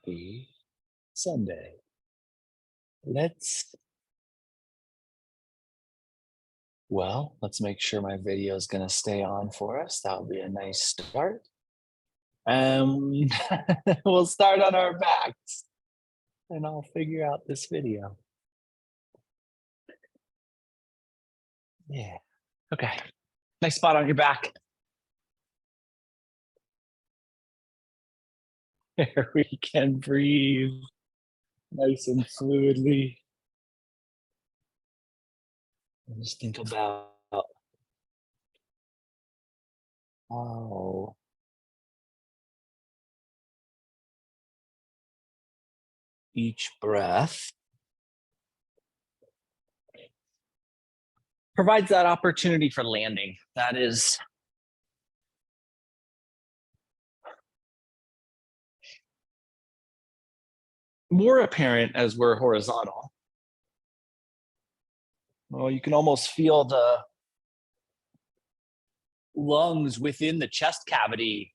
Happy Sunday. Let's make sure my video is going to stay on for us. That'll be a nice start. Um, we'll start on our backs and I'll figure out this video. Yeah. Okay. Nice spot on your back. There we can breathe nice and fluidly. And just think about how each breath provides that opportunity for landing. That is more apparent as we're horizontal. Well, you can almost feel the lungs within the chest cavity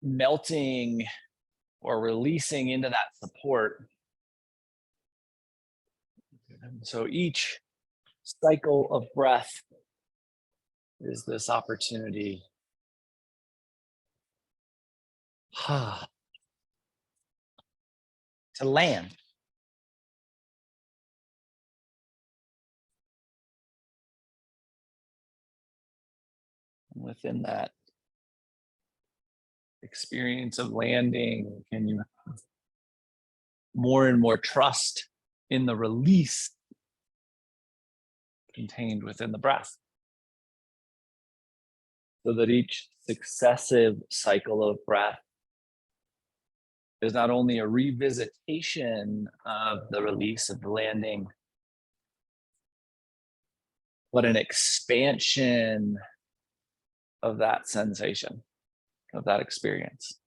melting or releasing into that support. So each cycle of breath is this opportunity to land. Within that experience of landing, can you have more and more trust in the release contained within the breath, so that each successive cycle of breath is not only a revisitation of the release of the landing, but an expansion of that sensation, of that experience.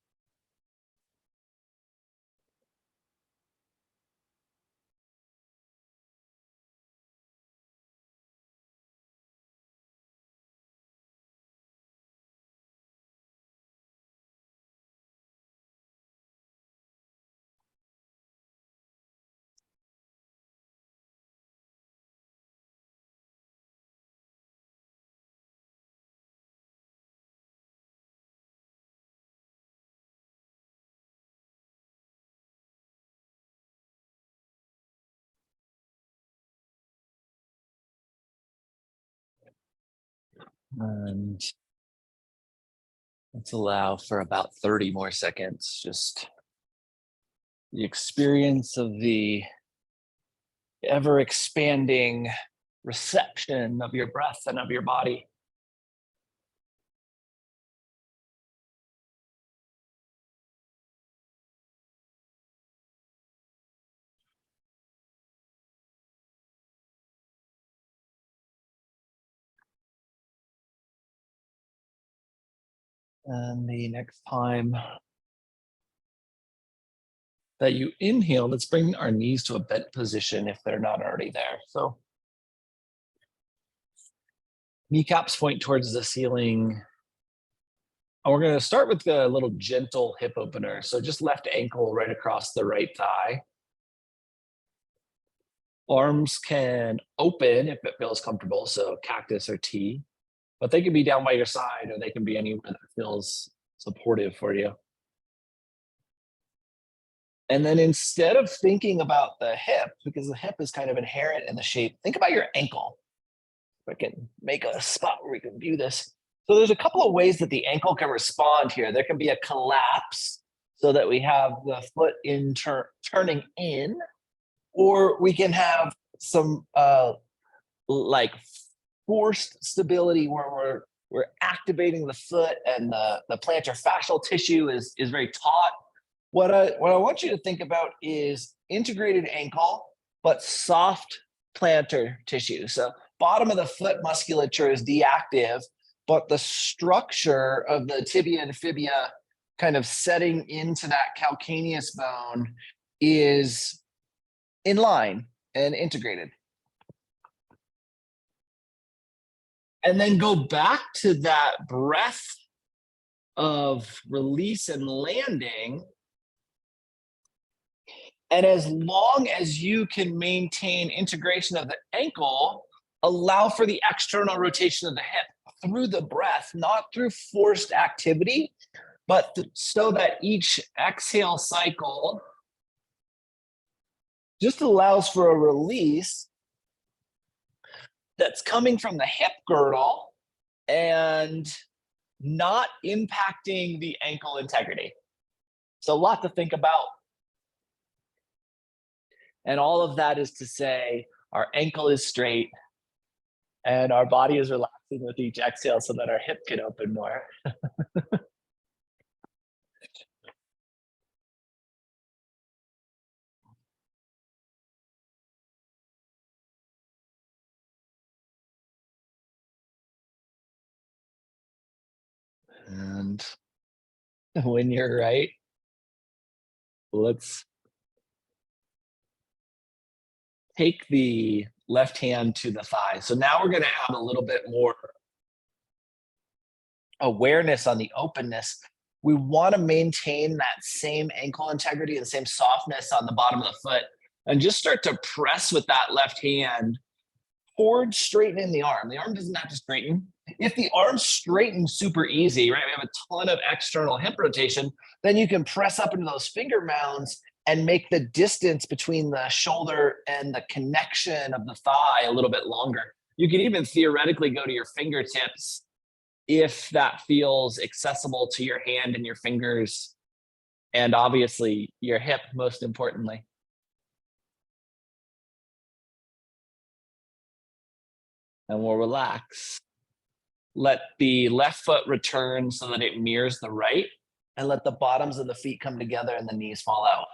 And let's allow for about 30 more seconds, just the experience of the ever expanding reception of your breath and of your body. And the next time that you inhale, let's bring our knees to a bent position if they're not already there. So kneecaps point towards the ceiling. And we're going to start with a little gentle hip opener. So just left ankle right across the right thigh. Arms can open if it feels comfortable, so cactus or T, but they can be down by your side or they can be anywhere that feels supportive for you. And then instead of thinking about the hip, because the hip is kind of inherent in the shape, think about your ankle. I can make a spot where we can view this. So there's a couple of ways that the ankle can respond here. There can be a collapse so that we have the foot turning in, or we can have some like forced stability where we're activating the foot and the plantar fascial tissue is very taut. What I want you to think about is integrated ankle, but soft plantar tissue. So bottom of the foot musculature is deactive, but the structure of the tibia and fibia kind of setting into that calcaneus bone is in line and integrated. And then go back to that breath of release and landing. And as long as you can maintain integration of the ankle, allow for the external rotation of the hip through the breath, not through forced activity, but so that each exhale cycle just allows for a release that's coming from the hip girdle and not impacting the ankle integrity. So a lot to think about. And all of that is to say our ankle is straight and our body is relaxing with each exhale so that our hip can open more. And when you're right, let's take the left hand to the thigh. So now we're going to have a little bit more awareness on the openness. We want to maintain that same ankle integrity and the same softness on the bottom of the foot and just start to press with that left hand towards straightening the arm. The arm doesn't have to straighten. If the arm straightens super easy, right, we have a ton of external hip rotation, then you can press up into those finger mounds and make the distance between the shoulder and the connection of the thigh a little bit longer. You could even theoretically go to your fingertips if that feels accessible to your hand and your fingers, and obviously your hip, most importantly. And we'll relax. Let the left foot return so that it mirrors the right, and let the bottoms of the feet come together and the knees fall out.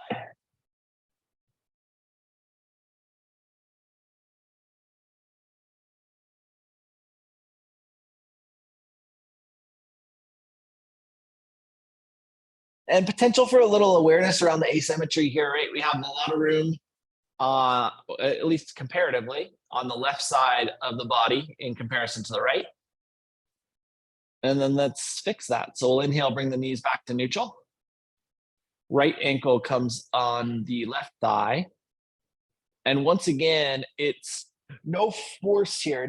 And potential for a little awareness around the asymmetry here, right? We have a lot of room, at least comparatively, on the left side of the body in comparison to the right. And then let's fix that. So we'll inhale, bring the knees back to neutral. Right ankle comes on the left thigh. And once again, it's no force here,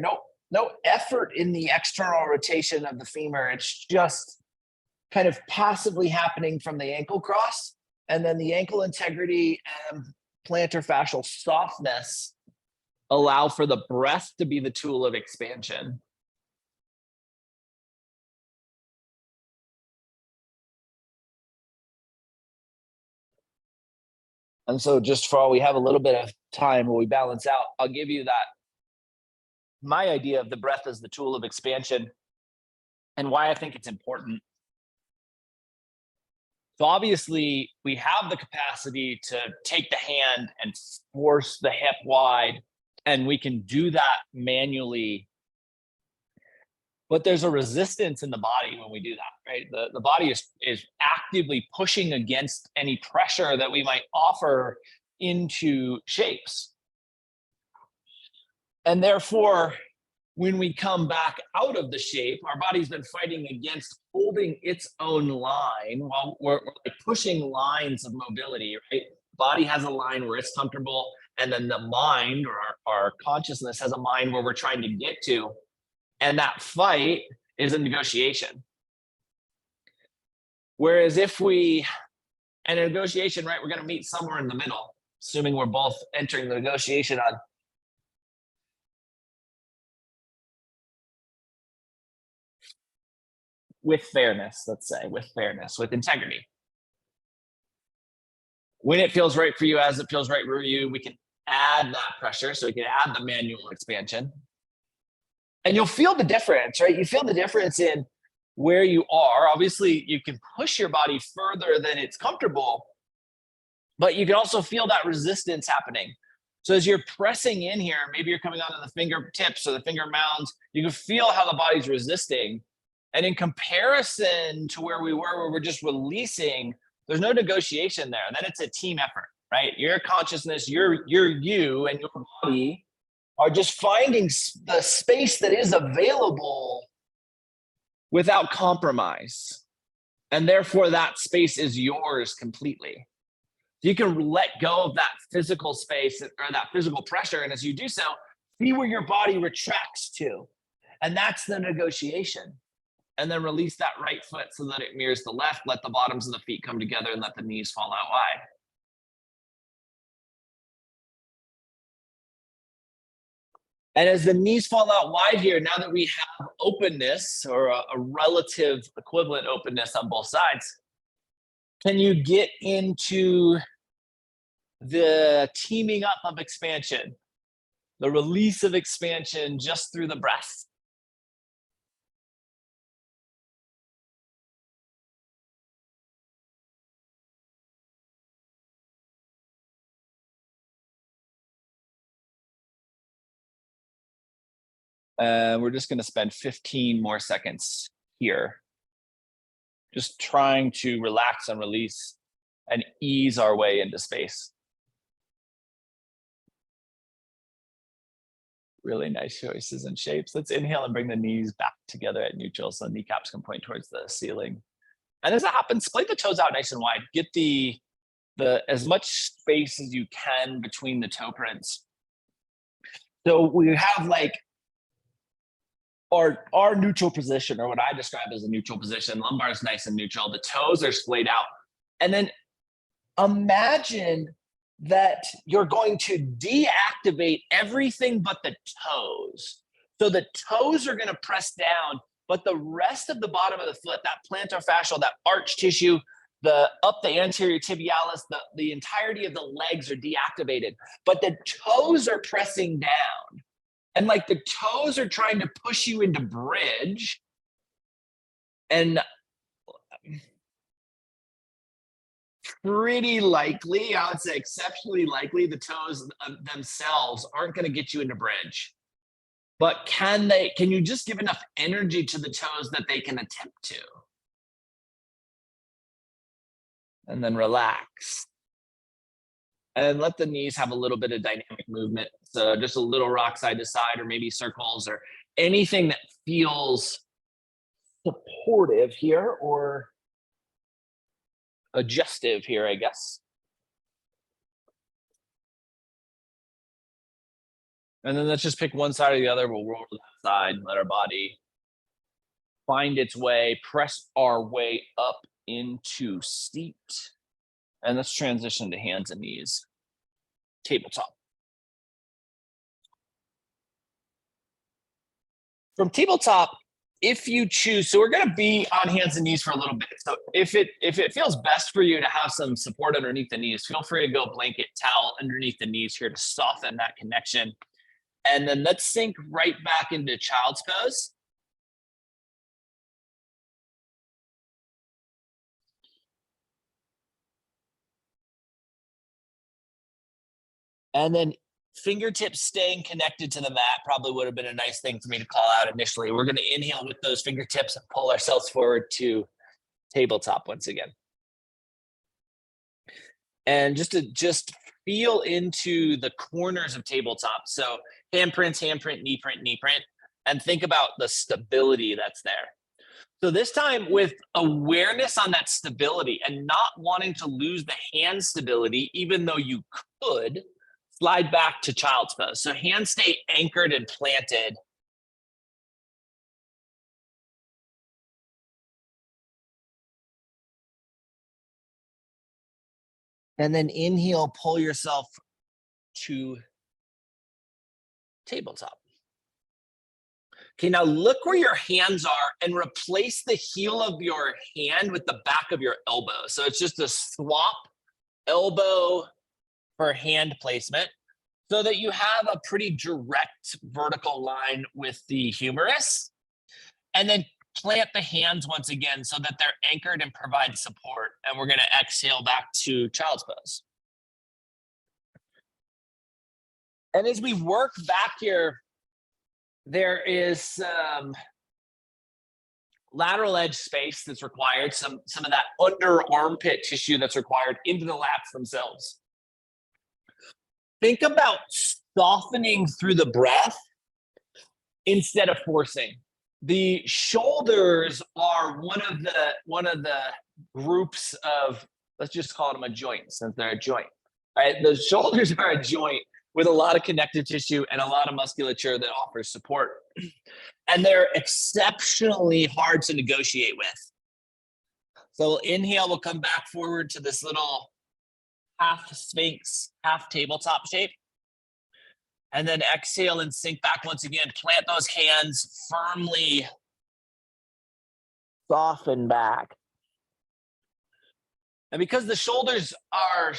no effort in the external rotation of the femur. It's just kind of passively happening from the ankle cross, and then the ankle integrity and plantar fascial softness allow for the breath to be the tool of expansion. And so just for all we have a little bit of time where we balance out, I'll give you that, my idea of the breath as the tool of expansion and why I think it's important. So obviously we have the capacity to take the hand and force the hip wide, and we can do that manually. But there's a resistance in the body when we do that, right? The body is actively pushing against any pressure that we might offer into shapes. And therefore, when we come back out of the shape, our body's been fighting against holding its own line while we're like pushing lines of mobility, right? Body has a line where it's comfortable, and then the mind or our consciousness has a mind where we're trying to get to. And that fight is a negotiation. Whereas if we, and a negotiation, right, we're going to meet somewhere in the middle, assuming we're both entering the negotiation on with fairness, let's say, with fairness, with integrity. When it feels right for you, as it feels right for you, we can add that pressure. So we can add the manual expansion. And you'll feel the difference, right? You feel the difference in where you are. Obviously, you can push your body further than it's comfortable, but you can also feel that resistance happening. So as you're pressing in here, maybe you're coming onto the fingertips or the finger mounds, you can feel how the body's resisting. And in comparison to where we were, where we're just releasing, there's no negotiation there. Then it's a team effort, right? Your consciousness, your you and your body are just finding the space that is available without compromise. And therefore that space is yours completely. You can let go of that physical space or that physical pressure. And as you do so, see where your body retracts to. And that's the negotiation. And then release that right foot so that it mirrors the left. Let the bottoms of the feet come together and let the knees fall out wide. And as the knees fall out wide here, now that we have openness or a relative equivalent openness on both sides, can you get into the teaming up of expansion, the release of expansion just through the breath? And we're just going to spend 15 more seconds here, just trying to relax and release and ease our way into space. Really nice choices and shapes. Let's inhale and bring the knees back together at neutral so the kneecaps can point towards the ceiling. And as that happens, splay the toes out nice and wide. Get the as much space as you can between the toe prints. So we have like our neutral position, or what I describe as a neutral position. Lumbar is nice and neutral. The toes are splayed out. And then imagine that you're going to deactivate everything but the toes. So the toes are going to press down, but the rest of the bottom of the foot, that plantar fascial, that arch tissue, the anterior tibialis, the entirety of the legs are deactivated, but the toes are pressing down. And like the toes are trying to push you into bridge. And pretty likely, I would say exceptionally likely, the toes themselves aren't going to get you into bridge. But can you just give enough energy to the toes that they can attempt to? And then relax. And let the knees have a little bit of dynamic movement. So just a little rock side to side, or maybe circles, or anything that feels supportive here, or adjustive here, I guess. And then let's just pick one side or the other. We'll roll to that side, let our body find its way, press our way up into seat. And let's transition to hands and knees. Tabletop. From tabletop, if you choose, so we're going to be on hands and knees for a little bit. So if it feels best for you to have some support underneath the knees, feel free to go blanket towel underneath the knees here to soften that connection. And then let's sink right back into child's pose. And then fingertips staying connected to the mat probably would have been a nice thing for me to call out initially. We're going to inhale with those fingertips and pull ourselves forward to tabletop once again. And just feel into the corners of tabletop. So handprints, handprint, knee print, and think about the stability that's there. So this time with awareness on that stability and not wanting to lose the hand stability, even though you could, slide back to child's pose. So hands stay anchored and planted. And then inhale, pull yourself to tabletop. Okay, now look where your hands are and replace the heel of your hand with the back of your elbow. So it's just a swap elbow for hand placement so that you have a pretty direct vertical line with the humerus. And then plant the hands once again so that they're anchored and provide support. And we're going to exhale back to child's pose. And as we work back here, there is lateral edge space that's required, some of that under armpit tissue that's required into the lats themselves. Think about softening through the breath instead of forcing. The shoulders are one of the groups of, let's just call them a joint since they're a joint. Right? The shoulders are a joint with a lot of connective tissue and a lot of musculature that offers support. And they're exceptionally hard to negotiate with. So we'll inhale, we'll come back forward to this little half sphinx, half tabletop shape. And then exhale and sink back once again. Plant those hands firmly, soften back. And because the shoulders are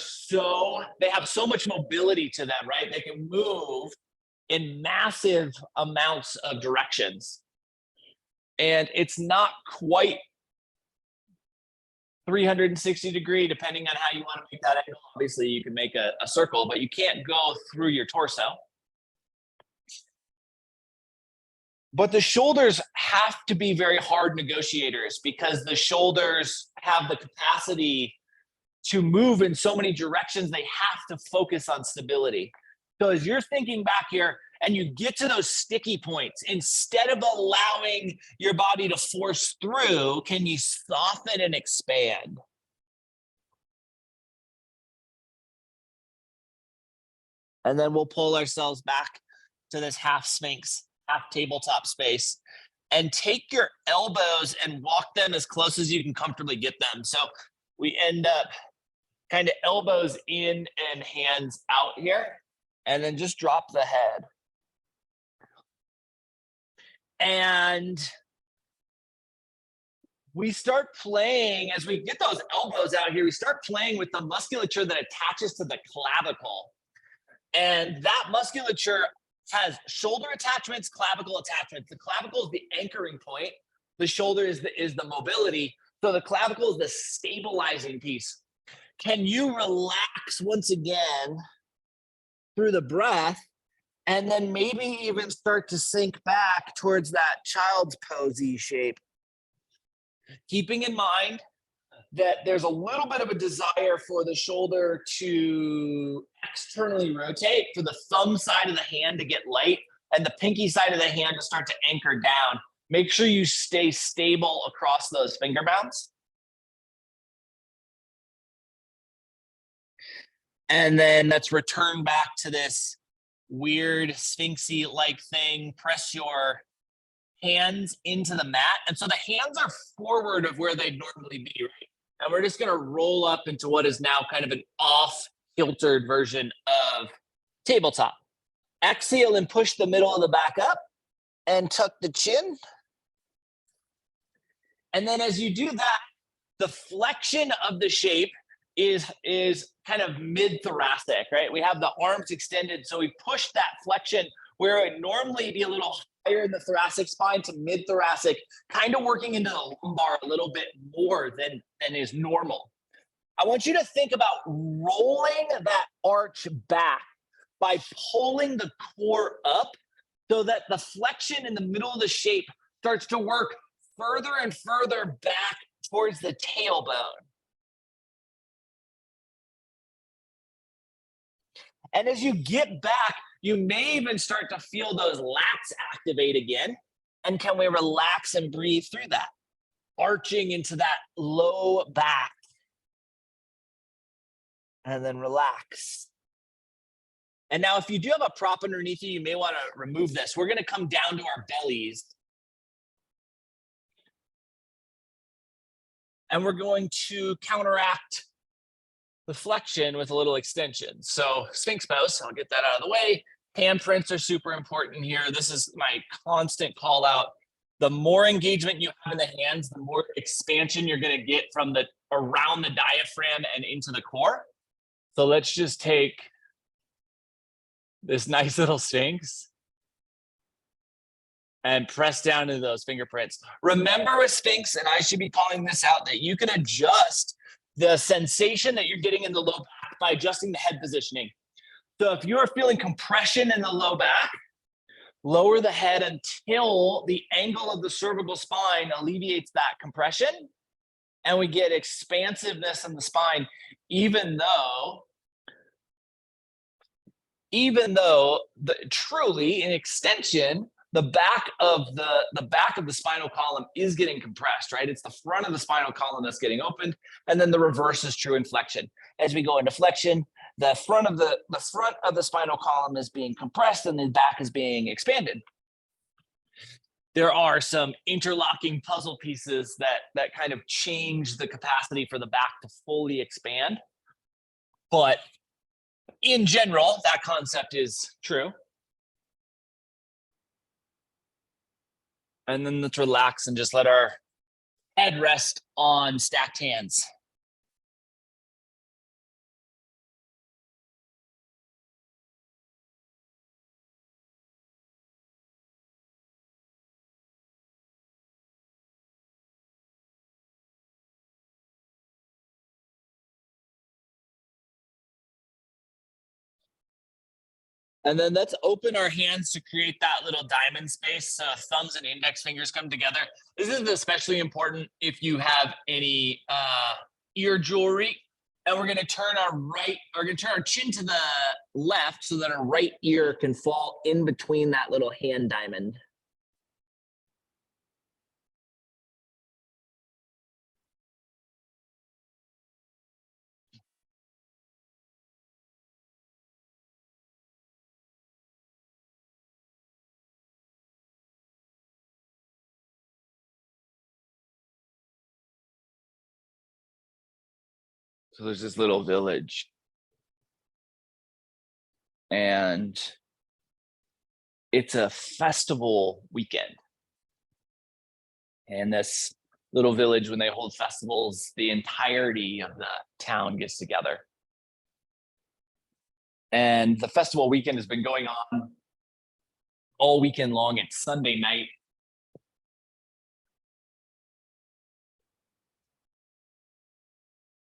they have so much mobility to them, right? They can move in massive amounts of directions. And it's not quite 360 degree, depending on how you want to make that angle. Obviously, you can make a circle, but you can't go through your torso. But the shoulders have to be very hard negotiators because the shoulders have the capacity to move in so many directions. They have to focus on stability. So as you're thinking back here and you get to those sticky points, instead of allowing your body to force through, can you soften and expand? And then we'll pull ourselves back to this half sphinx, half tabletop space, and take your elbows and walk them as close as you can comfortably get them. So we end up kind of elbows in and hands out here, and then just drop the head. And we start playing, as we get those elbows out here, we start playing with the musculature that attaches to the clavicle. And that musculature has shoulder attachments, clavicle attachments. The clavicle is the anchoring point. The shoulder is the mobility. So the clavicle is the stabilizing piece. Can you relax once again through the breath, and then maybe even start to sink back towards that child's posy shape? Keeping in mind that there's a little bit of a desire for the shoulder to externally rotate, for the thumb side of the hand to get light, and the pinky side of the hand to start to anchor down. Make sure you stay stable across those finger bounds. And then let's return back to this weird sphinxy-like thing. Press your hands into the mat. And so the hands are forward of where they'd normally be, right? And we're just gonna roll up into what is now kind of an off-kiltered version of tabletop. Exhale and push the middle of the back up and tuck the chin. And then as you do that, the flexion of the shape is kind of mid-thoracic, right? We have the arms extended, so we push that flexion where it normally be a little higher in the thoracic spine to mid-thoracic, kind of working into the lumbar a little bit more than is normal. I want you to think about rolling that arch back by pulling the core up so that the flexion in the middle of the shape starts to work further and further back towards the tailbone. And as you get back, you may even start to feel those lats activate again. And can we relax and breathe through that? Arching into that low back. And then relax. And now if you do have a prop underneath you, you may want to remove this. We're going to come down to our bellies. And we're going to counteract the flexion with a little extension. So Sphinx pose, I'll get that out of the way. Handprints are super important here. This is my constant call out. The more engagement you have in the hands, the more expansion you're going to get from the around the diaphragm and into the core. So let's just take this nice little Sphinx and press down into those fingerprints. Remember with Sphinx, and I should be calling this out, that you can adjust the sensation that you're getting in the low back by adjusting the head positioning. So if you're feeling compression in the low back, lower the head until the angle of the cervical spine alleviates that compression, and we get expansiveness in the spine, even though truly in extension, the back of the spinal column is getting compressed, right? It's the front of the spinal column that's getting opened, and then the reverse is true in flexion. As we go into flexion, the front of the spinal column is being compressed, and the back is being expanded. There are some interlocking puzzle pieces that kind of change the capacity for the back to fully expand, but in general, that concept is true. And then let's relax and just let our head rest on stacked hands. And then let's open our hands to create that little diamond space. So thumbs and index fingers come together. This is especially important if you have any ear jewelry. And we're gonna turn our chin to the left so that our right ear can fall in between that little hand diamond. So there's this little village, and it's a festival weekend. And this little village, when they hold festivals, the entirety of the town gets together. And the festival weekend has been going on all weekend long. It's Sunday night.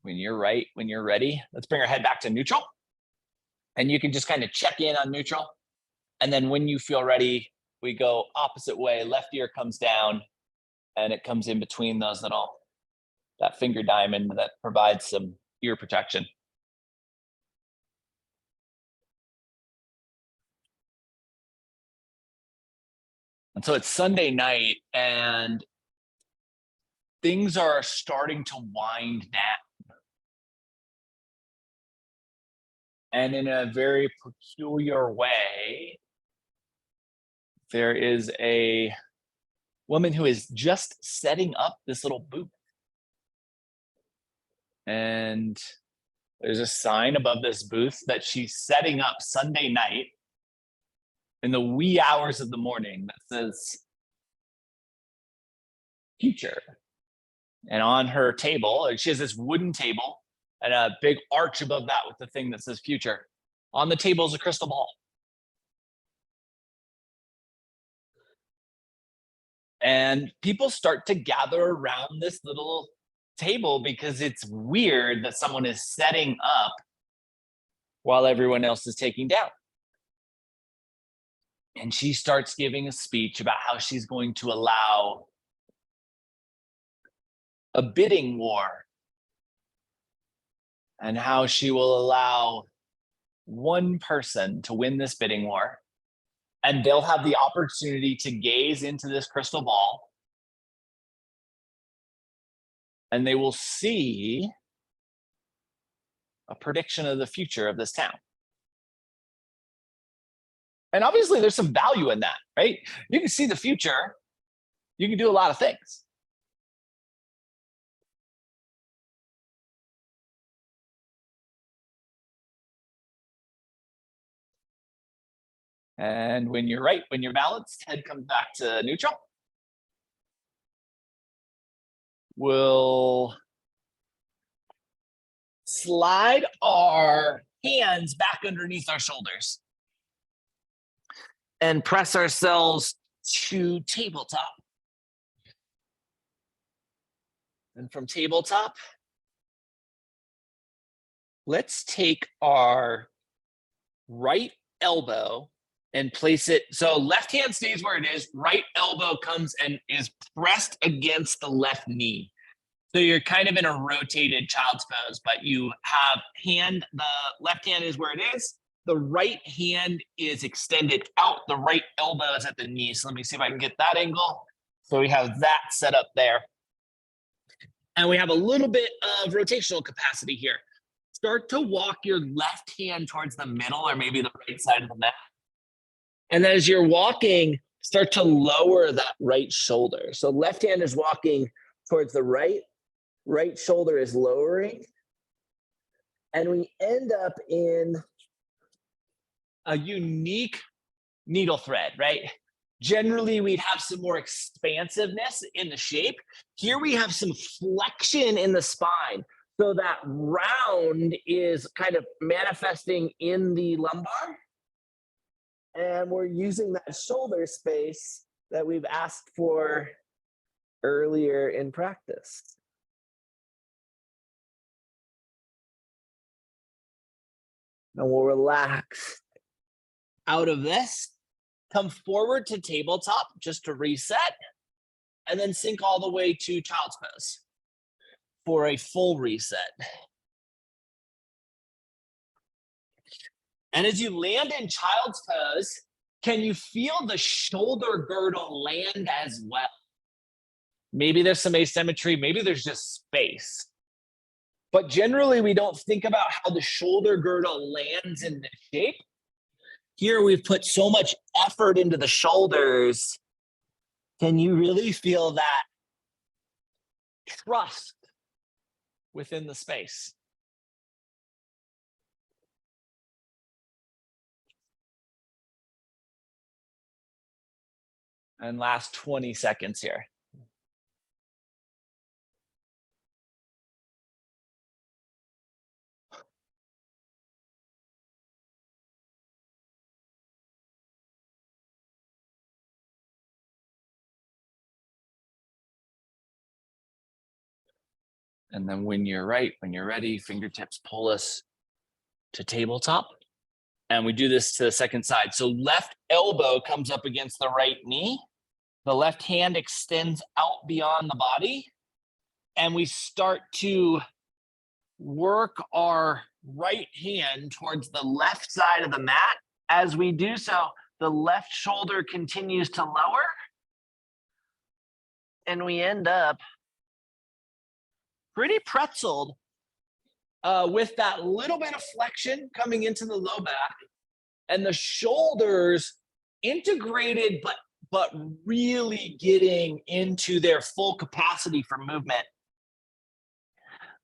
When you're ready, let's bring our head back to neutral. And you can just kind of check in on neutral. And then when you feel ready, we go opposite way. Left ear comes down, and it comes in between that finger diamond that provides some ear protection. And so it's Sunday night, and things are starting to wind down. And in a very peculiar way, there is a woman who is just setting up this little booth. And there's a sign above this booth that she's setting up Sunday night in the wee hours of the morning that says future. And on her table, she has this wooden table and a big arch above that with the thing that says future. On the table is a crystal ball. And people start to gather around this little table because it's weird that someone is setting up while everyone else is taking down. And she starts giving a speech about how she's going to allow a bidding war, and how she will allow one person to win this bidding war, and they'll have the opportunity to gaze into this crystal ball, and they will see a prediction of the future of this town. And obviously there's some value in that, right? You can see the future, you can do a lot of things. And when you're balanced, head comes back to neutral. We'll slide our hands back underneath our shoulders and press ourselves to tabletop. And from tabletop, let's take our right elbow and place it. So left hand stays where it is. Right elbow comes and is pressed against the left knee. So you're kind of in a rotated child's pose, but you have the left hand is where it is. the right hand is extended out, the right elbow is at the knee. So let me see if I can get that angle. So we have that set up there. And we have a little bit of rotational capacity here. Start to walk your left hand towards the middle or maybe the right side of the mat. And as you're walking, start to lower that right shoulder. So left hand is walking towards the right shoulder is lowering. And we end up in a unique needle thread, right? Generally, we'd have some more expansiveness in the shape. Here we have some flexion in the spine. So that round is kind of manifesting in the lumbar. And we're using that shoulder space that we've asked for earlier in practice. And we'll relax out of this. Come forward to tabletop just to reset, and then sink all the way to child's pose for a full reset. And as you land in child's pose, can you feel the shoulder girdle land as well? Maybe there's some asymmetry, maybe there's just space. But generally, we don't think about how the shoulder girdle lands in this shape. Here we've put so much effort into the shoulders. Can you really feel that trust within the space? And last 20 seconds here. And then when you're ready, fingertips pull us to tabletop. And we do this to the second side. So left elbow comes up against the right knee. The left hand extends out beyond the body. And we start to work our right hand towards the left side of the mat. As we do so, the left shoulder continues to lower. And we end up pretty pretzeled with that little bit of flexion coming into the low back and the shoulders integrated, but really getting into their full capacity for movement.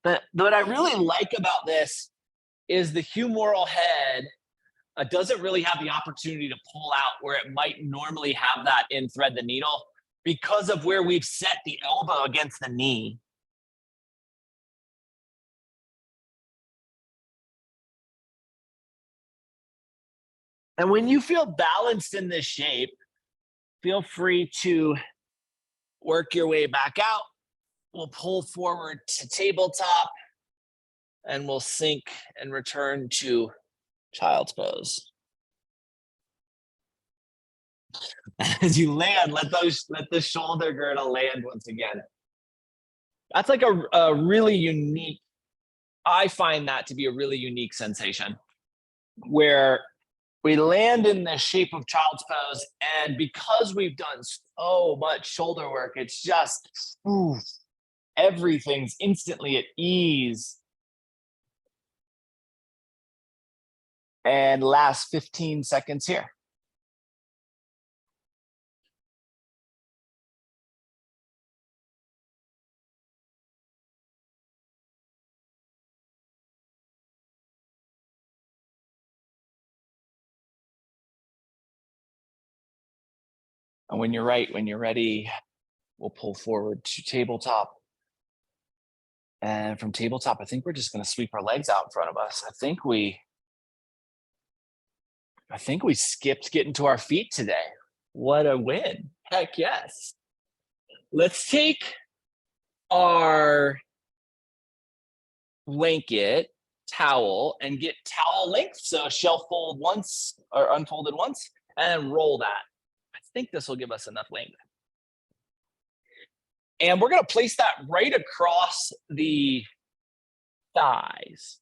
But what I really like about this is the humeral head doesn't really have the opportunity to pull out where it might normally have that in thread the needle because of where we've set the elbow against the knee. And when you feel balanced in this shape, feel free to work your way back out. We'll pull forward to tabletop and we'll sink and return to child's pose. As you land, let the shoulder girdle land once again. That's like a really unique, I find that to be a really unique sensation where we land in the shape of child's pose, and because we've done so much shoulder work, it's just, everything's instantly at ease. And last 15 seconds here. And when you're ready, we'll pull forward to tabletop. And from tabletop, I think we're just going to sweep our legs out in front of us. I think we skipped getting to our feet today. What a win. Heck yes. Let's take our blanket, towel, and get towel length. So shelf fold once or unfolded once, and then roll that. I think this will give us enough length. And we're going to place that right across the thighs.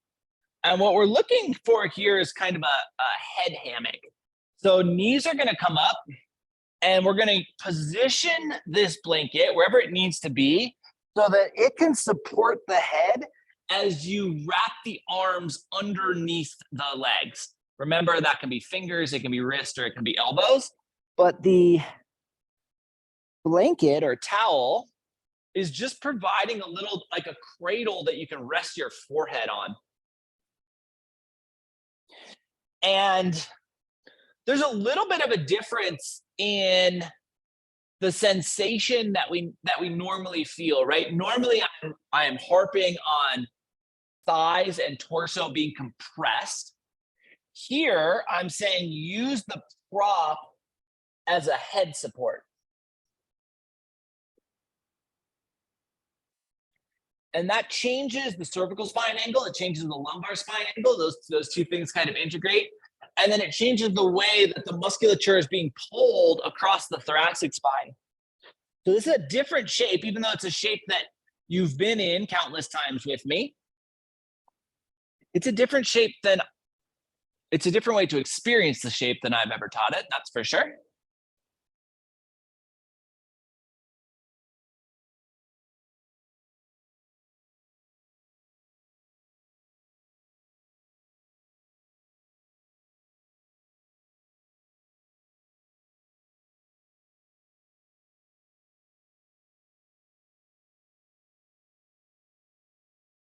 And what we're looking for here is kind of a head hammock. So knees are going to come up, and we're going to position this blanket wherever it needs to be so that it can support the head as you wrap the arms underneath the legs. Remember, that can be fingers, it can be wrist, or it can be elbows. But the blanket or towel is just providing a little, like a cradle that you can rest your forehead on. And there's a little bit of a difference in the sensation that we normally feel, right? Normally I am harping on thighs and torso being compressed. Here I'm saying use the prop as a head support. And that changes the cervical spine angle, it changes the lumbar spine angle. Those two things kind of integrate. And then it changes the way that the musculature is being pulled across the thoracic spine. So this is a different shape, even though it's a shape that you've been in countless times with me. It's a different shape than, it's a different way to experience the shape than I've ever taught it, that's for sure.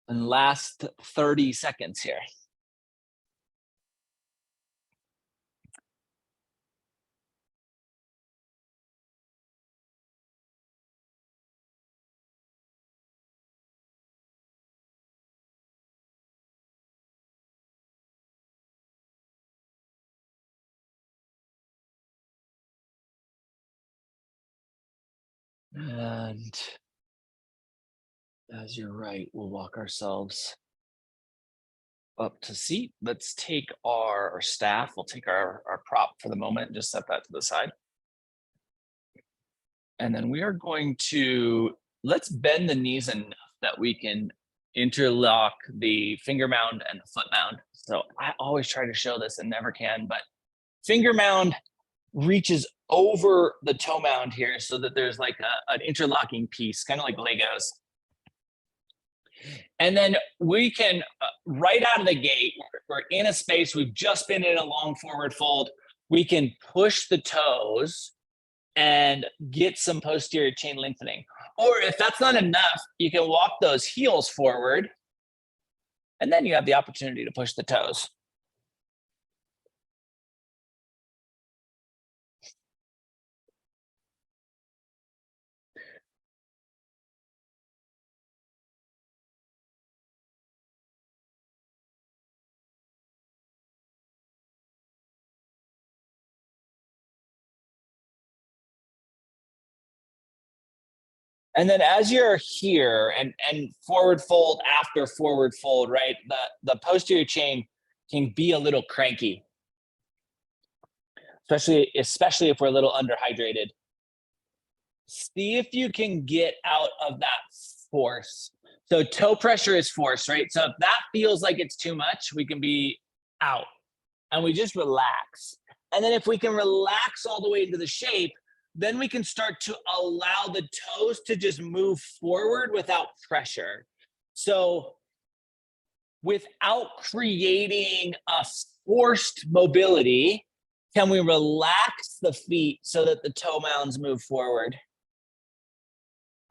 And last 30 seconds here. And as you're right, we'll walk ourselves up to seat. Let's take our staff. We'll take our prop for the moment, just set that to the side. And then we are going to, let's bend the knees enough that we can interlock the finger mound and the foot mound. So I always try to show this and never can, but finger mound reaches over the toe mound here so that there's like an interlocking piece, kind of like Legos. And then we can, right out of the gate, we're in a space, we've just been in a long forward fold, we can push the toes and get some posterior chain lengthening. Or if that's not enough, you can walk those heels forward, and then you have the opportunity to push the toes. And then as you're here and forward fold after forward fold, right? The posterior chain can be a little cranky, especially if we're a little underhydrated. See if you can get out of that force. So toe pressure is force, right? So if that feels like it's too much, we can be out and we just relax. And then if we can relax all the way into the shape, then we can start to allow the toes to just move forward without pressure. So without creating a forced mobility, can we relax the feet so that the toe mounds move forward?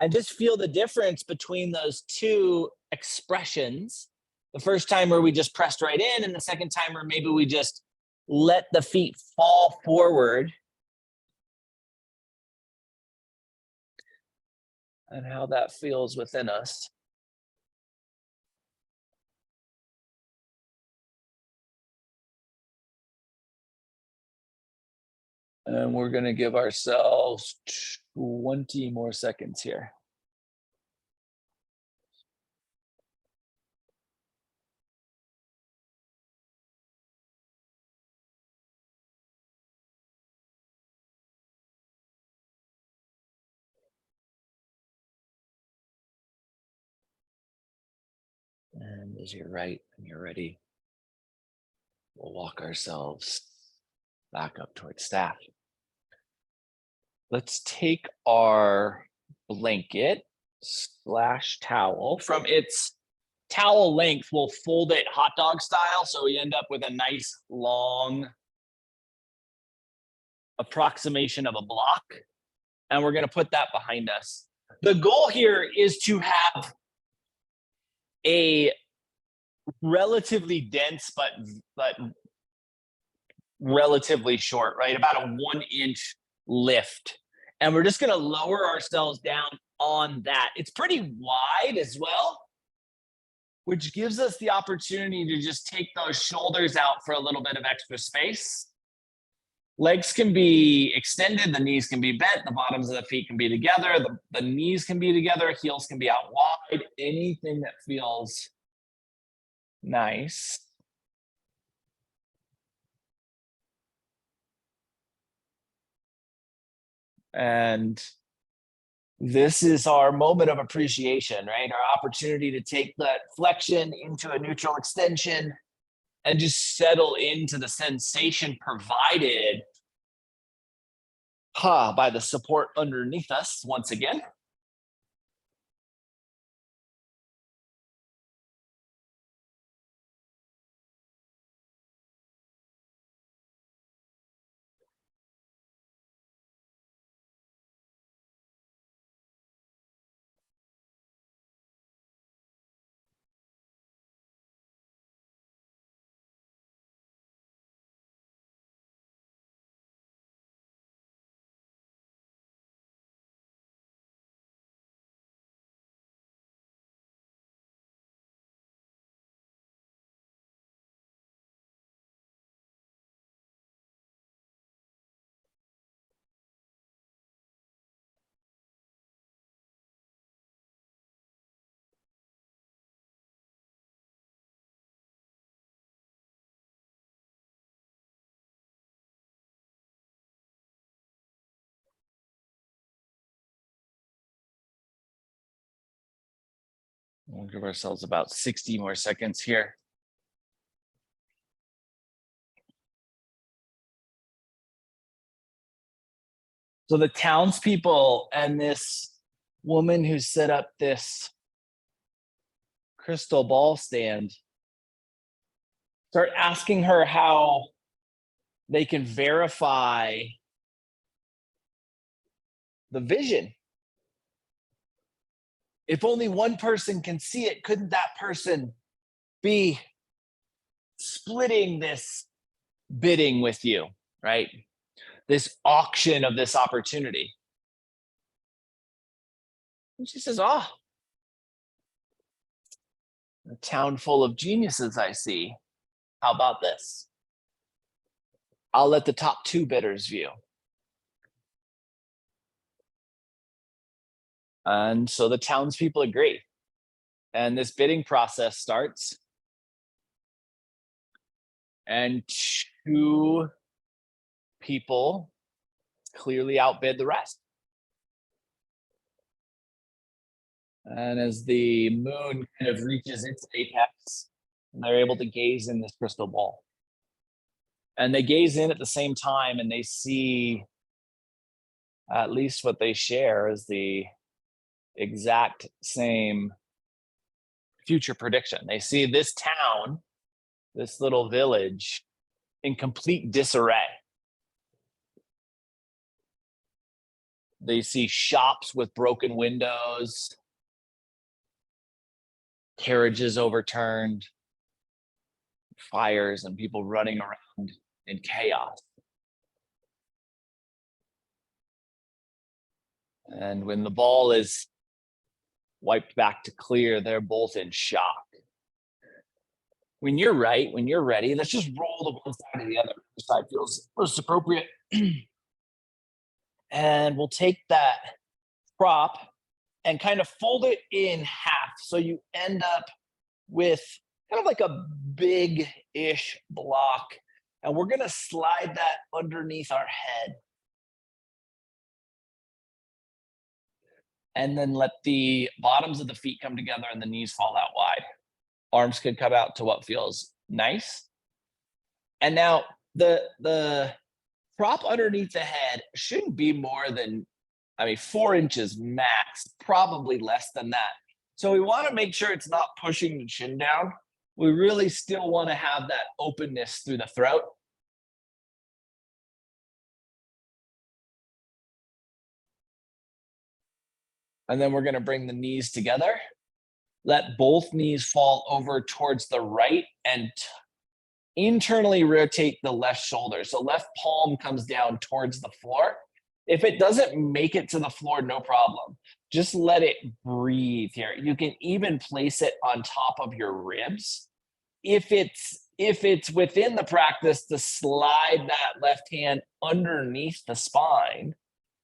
And just feel the difference between those two expressions. The first time where we just pressed right in, and the second time where maybe we just let the feet fall forward. And how that feels within us. And we're going to give ourselves 20 more seconds here. And as you're right and you're ready, We'll walk ourselves back up towards staff. Let's take our blanket / towel from its towel length. We'll fold it hot dog style, so we end up with a nice long approximation of a block, and we're going to put that behind us. The goal here is to have a relatively dense but relatively short, right? About a 1-inch lift. And we're just going to lower ourselves down on that. It's pretty wide as well, which gives us the opportunity to just take those shoulders out for a little bit of extra space. Legs can be extended, the knees can be bent, the bottoms of the feet can be together, the knees can be together, heels can be out wide, anything that feels nice. And this is our moment of appreciation, right? Our opportunity to take that flexion into a neutral extension and just settle into the sensation provided by the support underneath us once again. We'll give ourselves about 60 more seconds here. So the townspeople and this woman who set up this crystal ball stand start asking her how they can verify the vision. If only one person can see it, couldn't that person be splitting this bidding with you, right? This auction of this opportunity. And she says, oh, a town full of geniuses I see. How about this? I'll let the top 2 bidders view. And so the townspeople agree. And this bidding process starts. And 2 people clearly outbid the rest. And as the moon kind of reaches its apex, they're able to gaze in this crystal ball. And they gaze in at the same time and they see at least what they share is the exact same future prediction. They see this town, this little village, in complete disarray. They see shops with broken windows, carriages overturned, fires, and people running around in chaos. And when the ball is wiped back to clear, they're both in shock. When you're right, when you're ready, let's just roll to one side or the other. The side feels most appropriate. And we'll take that prop and kind of fold it in half. So you end up with kind of like a big-ish block. And we're going to slide that underneath our head. And then let the bottoms of the feet come together and the knees fall out wide. Arms could come out to what feels nice. And now the prop underneath the head shouldn't be more than, I mean, 4 inches max, probably less than that. So we want to make sure it's not pushing the chin down. We really still want to have that openness through the throat. And then we're going to bring the knees together. Let both knees fall over towards the right and internally rotate the left shoulder. So left palm comes down towards the floor. If it doesn't make it to the floor, no problem. Just let it breathe here. You can even place it on top of your ribs. If it's within the practice to slide that left hand underneath the spine,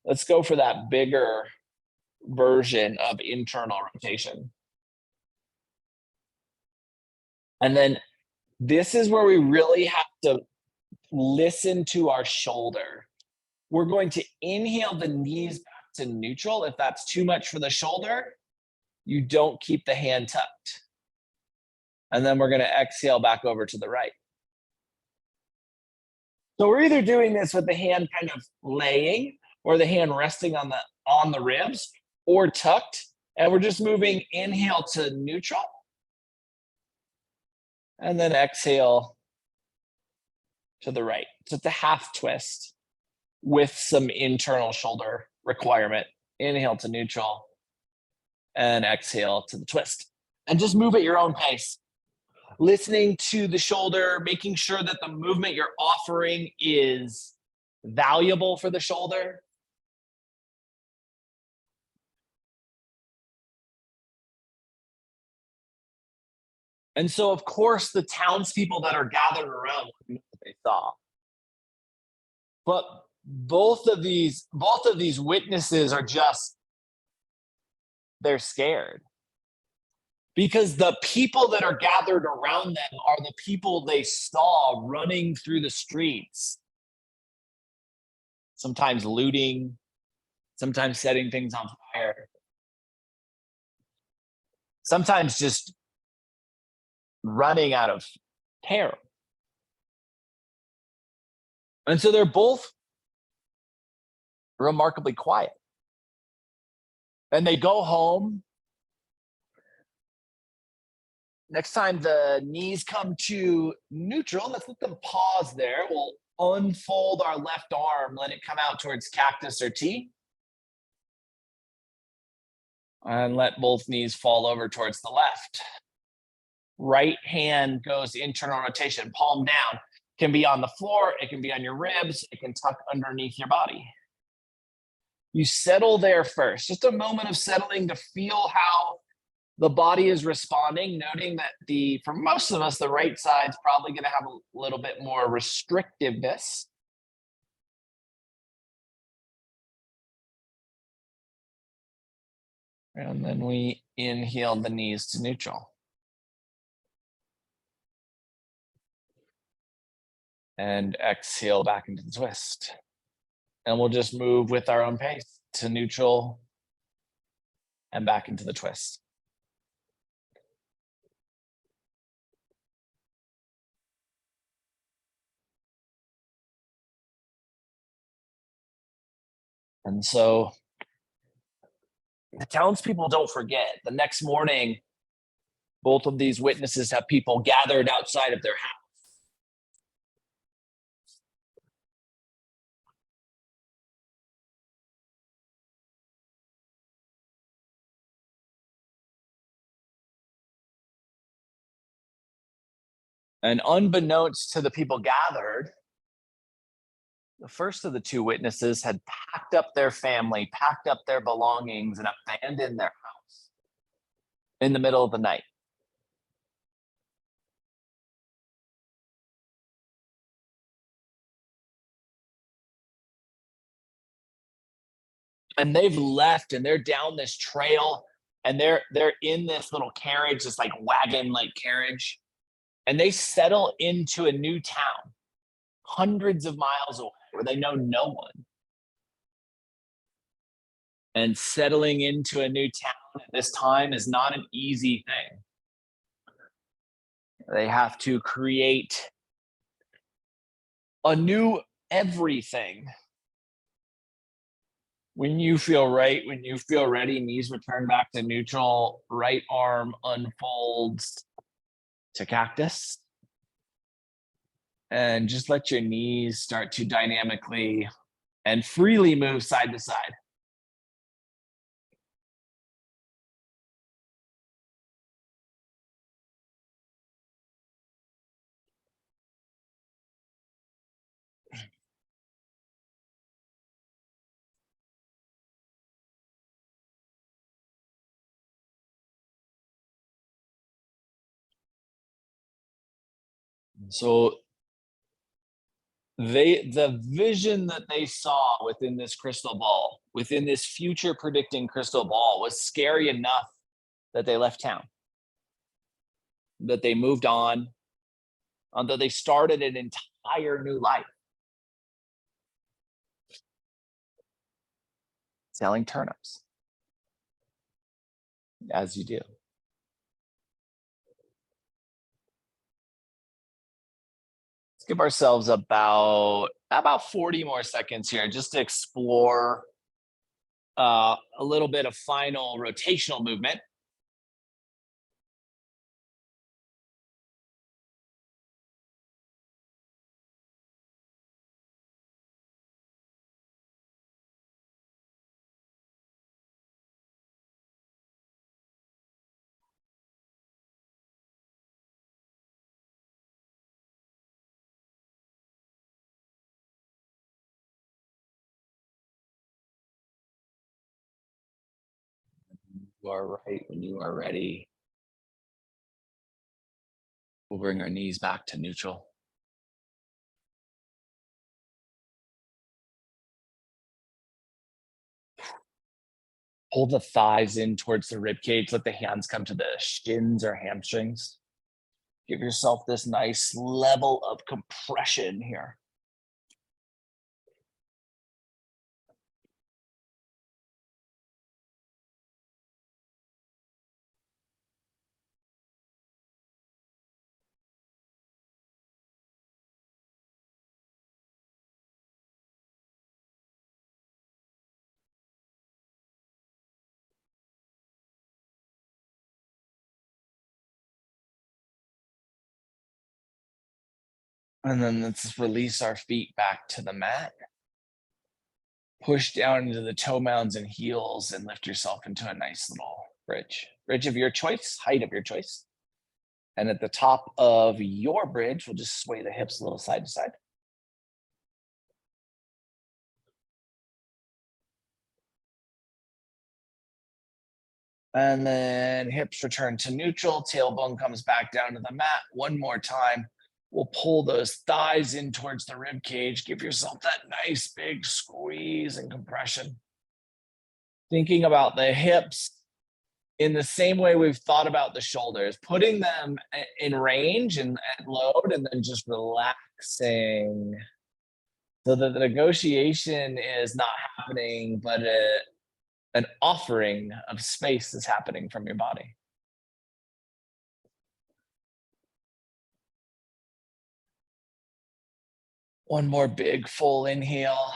let's go for that bigger version of internal rotation. And then this is where we really have to listen to our shoulder. We're going to inhale the knees back to neutral. If that's too much for the shoulder, you don't keep the hand tucked. And then we're going to exhale back over to the right. So we're either doing this with the hand kind of laying or the hand resting on the ribs or tucked. And we're just moving inhale to neutral. And then exhale to the right. So it's a half twist with some internal shoulder requirement. Inhale to neutral and exhale to the twist. And just move at your own pace. Listening to the shoulder, making sure that the movement you're offering is valuable for the shoulder. And so, of course, the townspeople that are gathered around know what they saw. But both of these witnesses are just, they're scared. Because the people that are gathered around them are the people they saw running through the streets. Sometimes looting, sometimes setting things on fire. Sometimes just running out of terror. And so they're both remarkably quiet. And they go home. Next time the knees come to neutral, let's let them pause there. We'll unfold our left arm, let it come out towards cactus or T. And let both knees fall over towards the left. Right hand goes internal rotation, palm down. Can be on the floor, it can be on your ribs, it can tuck underneath your body. You settle there first, just a moment of settling to feel how the body is responding, noting that for most of us, the right side's probably going to have a little bit more restrictiveness. And then we inhale the knees to neutral. And exhale back into the twist. And we'll just move with our own pace to neutral and back into the twist. And so the townspeople don't forget. The next morning, both of these witnesses have people gathered outside of their house. And unbeknownst to the people gathered, the first of the two witnesses had packed up their family, packed up their belongings, and abandoned their house in the middle of the night. And they've left and they're down this trail and they're in this little carriage, this like wagon-like carriage, and they settle into a new town hundreds of miles away where they know no one. And settling into a new town at this time is not an easy thing. They have to create a new everything. When you feel right, when you feel ready, knees return back to neutral, right arm unfolds to cactus. And just let your knees start to dynamically and freely move side to side. So the vision that they saw within this crystal ball, within this future predicting crystal ball, was scary enough that they left town, that they moved on, that they started an entire new life selling turnips, as you do. Let's give ourselves about 40 more seconds here just to explore a little bit of final rotational movement. You are right. When you are ready, we'll bring our knees back to neutral. Pull the thighs in towards the rib cage. Let the hands come to the shins or hamstrings. Give yourself this nice level of compression here. And then let's release our feet back to the mat. Push down into the toe mounds and heels and lift yourself into a nice little bridge. Bridge of your choice, height of your choice. And at the top of your bridge, we'll just sway the hips a little side to side. And then hips return to neutral, tailbone comes back down to the mat. One more time. We'll pull those thighs in towards the rib cage. Give yourself that nice big squeeze and compression. Thinking about the hips in the same way we've thought about the shoulders, putting them in range and at load, and then just relaxing so that the negotiation is not happening, but an offering of space is happening from your body. One more big full inhale.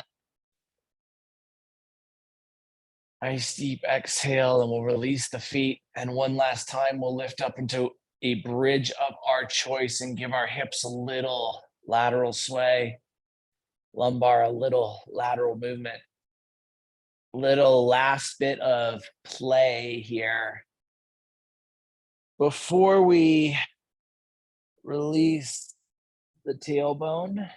Nice deep exhale, and we'll release the feet. And one last time, we'll lift up into a bridge of our choice and give our hips a little lateral sway, lumbar a little lateral movement. Little last bit of play here. Before we release the tailbone,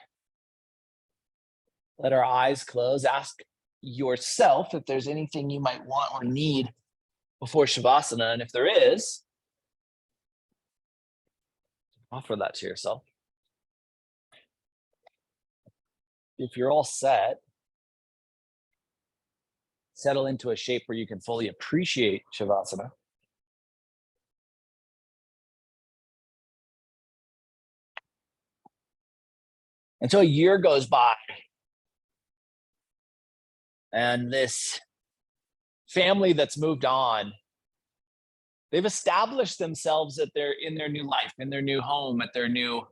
let our eyes close. Ask yourself if there's anything you might want or need before Shavasana. And if there is, offer that to yourself. If you're all set, settle into a shape where you can fully appreciate Shavasana. And so a year goes by, and this family that's moved on, they've established themselves in their new life, in their new home, at their new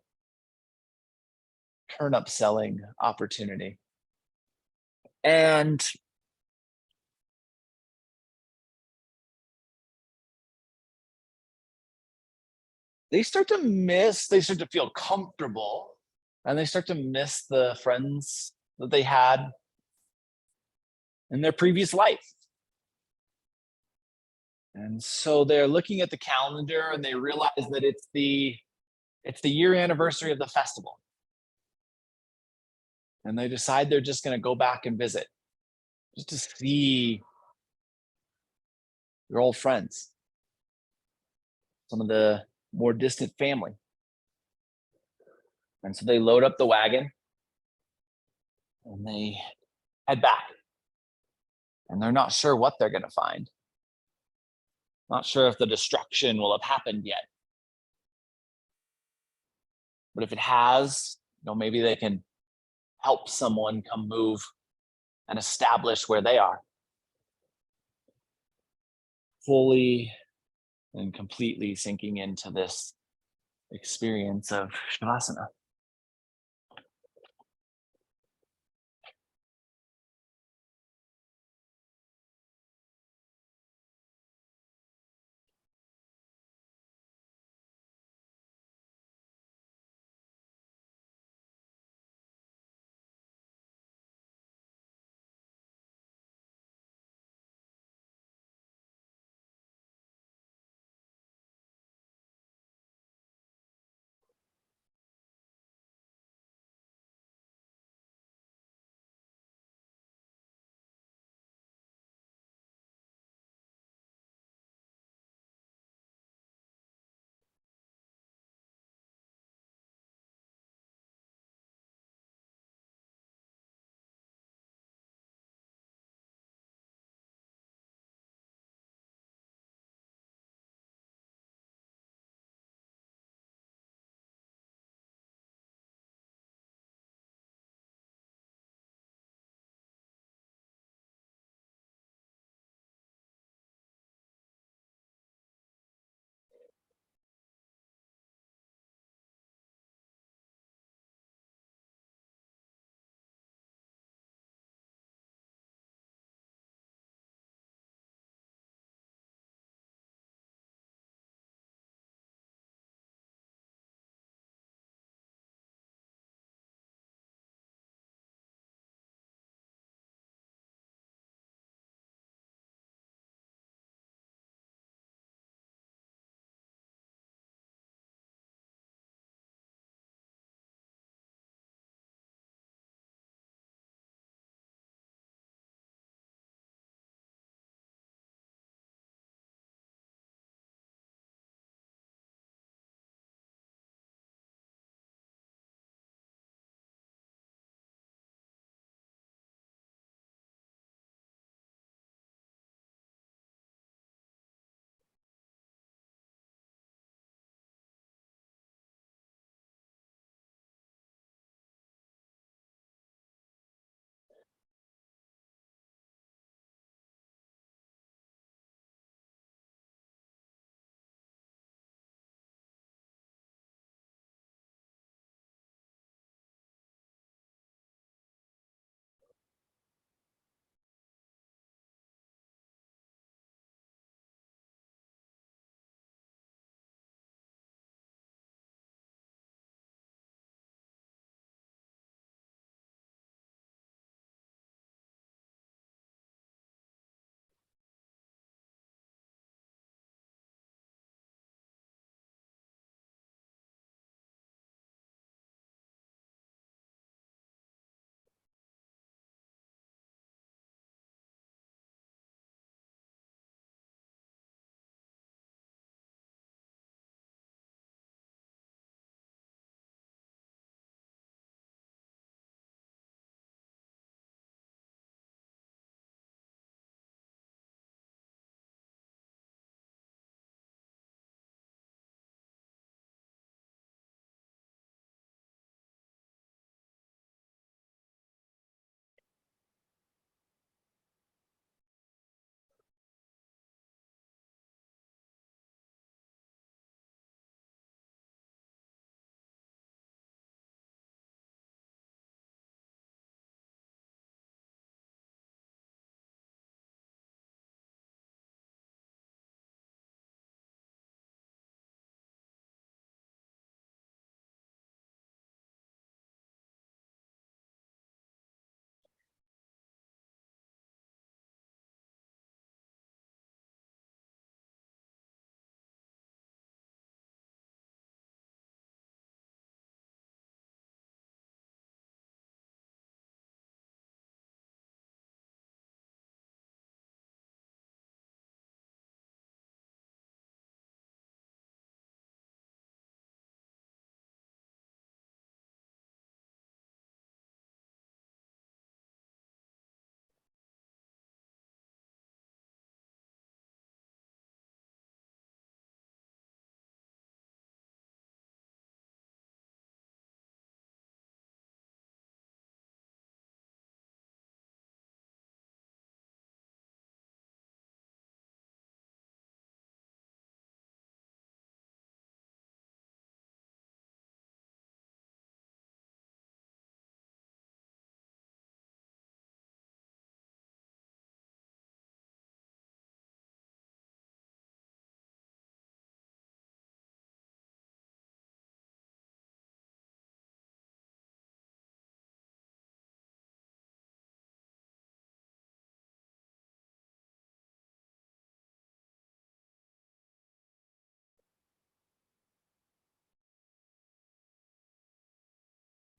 turnip selling opportunity. And they start to feel comfortable, and they start to miss the friends that they had in their previous life. And so they're looking at the calendar and they realize that it's the year anniversary of the festival. And they decide they're just going to go back and visit just to see their old friends, some of the more distant family. And so they load up the wagon and they head back. And they're not sure what they're going to find. Not sure if the destruction will have happened yet. But if it has, maybe they can help someone come move and establish where they are. Fully and completely sinking into this experience of Shavasana.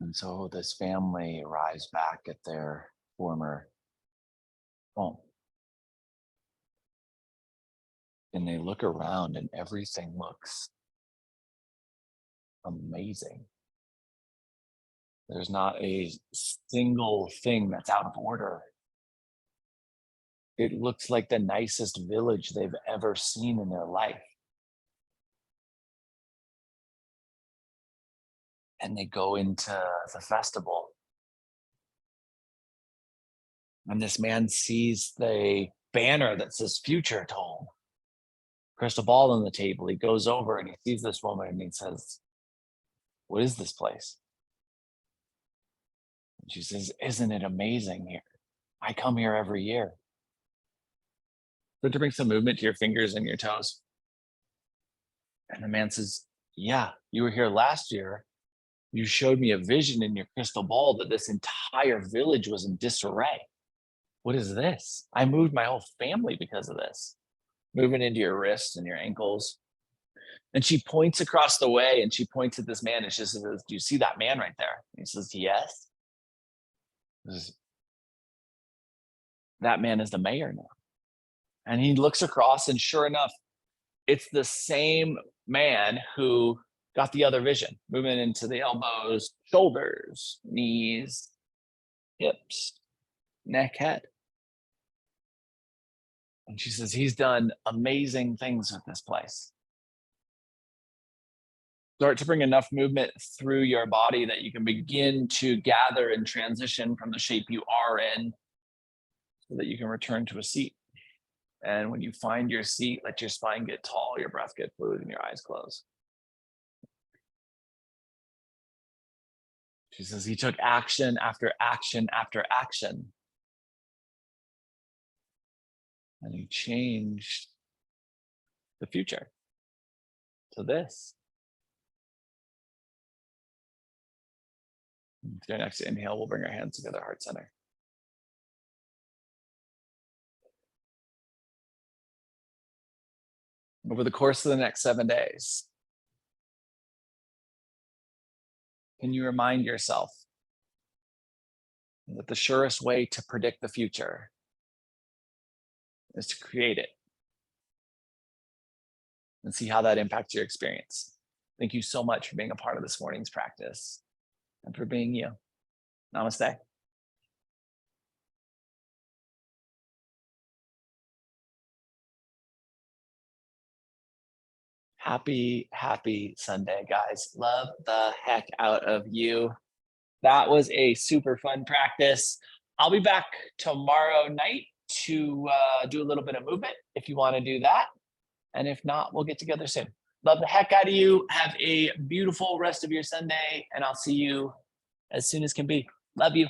And so this family arrives back at their former home. And they look around and everything looks amazing. There's not a single thing that's out of order. It looks like the nicest village they've ever seen in their life. And they go into the festival. And this man sees the banner that says future told. Crystal ball on the table. He goes over and he sees this woman and he says, "What is this place?" And she says, "Isn't it amazing here? I come here every year." Start to bring some movement to your fingers and your toes. And the man says, "Yeah, you were here last year. You showed me a vision in your crystal ball that this entire village was in disarray. What is this? I moved my whole family because of this." Moving into your wrists and your ankles. And she points across the way and she points at this man and she says, "Do you see that man right there?" And he says, "Yes." Says, "That man is the mayor now." And he looks across and sure enough, it's the same man who got the other vision, moving into the elbows, shoulders, knees, hips, neck, head. And she says, "He's done amazing things with this place." Start to bring enough movement through your body that you can begin to gather and transition from the shape you are in so that you can return to a seat. And when you find your seat, let your spine get tall, your breath get fluid, and your eyes close. She says, "He took action after action after action. And he changed the future to this." With your next inhale, we'll bring our hands together, heart center. Over the course of the next 7 days, can you remind yourself that the surest way to predict the future is to create it and see how that impacts your experience? Thank you so much for being a part of this morning's practice and for being you. Namaste. Happy Sunday, guys. Love the heck out of you. That was a super fun practice. I'll be back tomorrow night to do a little bit of movement if you want to do that. And if not, we'll get together soon. Love the heck out of you. Have a beautiful rest of your Sunday, and I'll see you as soon as can be. Love you.